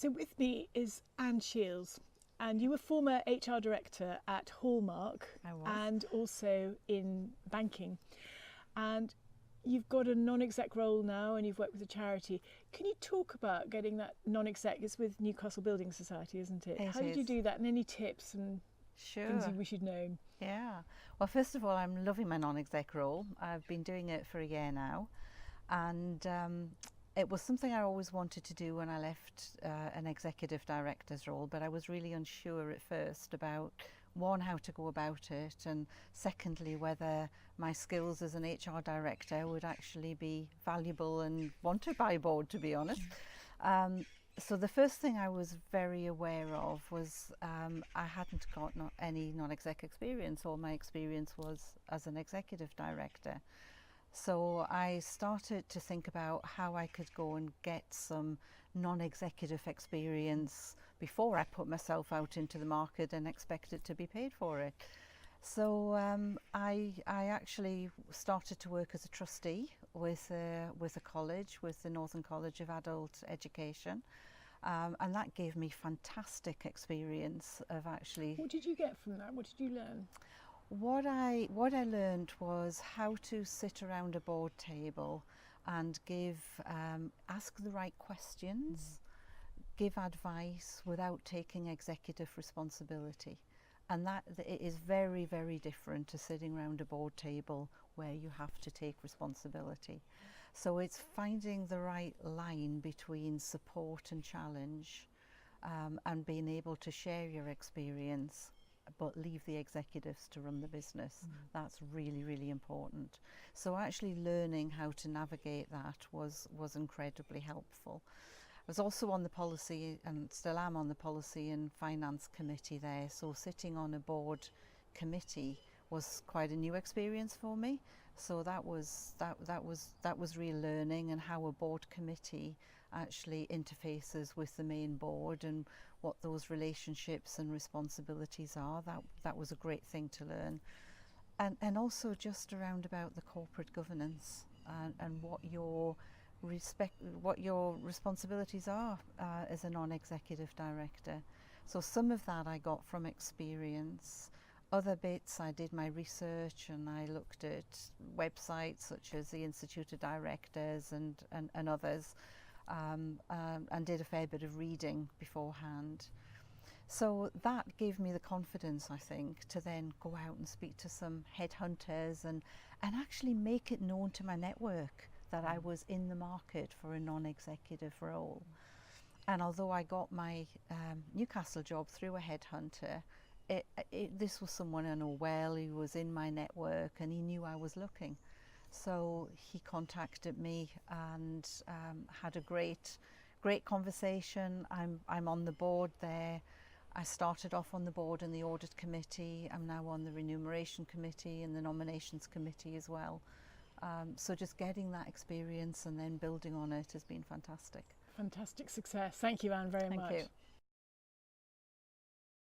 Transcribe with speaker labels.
Speaker 1: So with me is Anne Shiels, and you were former HR director at Hallmark.
Speaker 2: I was.
Speaker 1: And also in banking. And you've got a non-exec role now and you've worked with a charity. Can you talk about getting that non-exec? It's with Newcastle Building Society, isn't it? How did you do that, and any tips and things we should know?
Speaker 2: Yeah. Well, first of all, I'm loving my non-exec role. I've been doing it for a year now, and it was something I always wanted to do when I left an executive director's role, but I was really unsure at first about, one, how to go about it, and secondly, whether my skills as an HR director would actually be valuable and wanted by a board, to be honest. So the first thing I was very aware of was I hadn't got any non-exec experience. All my experience was as an executive director. So I started to think about how I could go and get some non-executive experience before I put myself out into the market and expected to be paid for it. So I actually started to work as a trustee with a college, with the Northern College of Adult Education. And that gave me fantastic experience of actually...
Speaker 1: What did you get from that? What did you learn?
Speaker 2: What I learned was how to sit around a board table and ask the right questions, give advice without taking executive responsibility. And that it is very, very different to sitting around a board table where you have to take responsibility. So it's finding the right line between support and challenge, and being able to share your experience, but leave the executives to run the business. That's really, really important. So actually learning how to navigate that was incredibly helpful. I was also on the policy, and still am on the policy and finance committee there, so sitting on a board committee was quite a new experience for me. So that was real learning, and how a board committee actually interfaces with the main board and what those relationships and responsibilities are. That was a great thing to learn. And also just around about the corporate governance and what your responsibilities are as a non-executive director. So some of that I got from experience. Other bits I did my research, and I looked at websites such as the Institute of Directors and others, and did a fair bit of reading beforehand. So that gave me the confidence, I think, to then go out and speak to some headhunters and actually make it known to my network that I was in the market for a non-executive role. And although I got my Newcastle job through a headhunter, this was someone I know well, who was in my network, and he knew I was looking. So he contacted me and had a great conversation. I'm on the board there. I started off on the board in the audit committee. I'm now on the remuneration committee and the nominations committee as well. So just getting that experience and then building on it has been fantastic.
Speaker 1: Fantastic success. Thank you, Anne, very much.
Speaker 2: Thank you.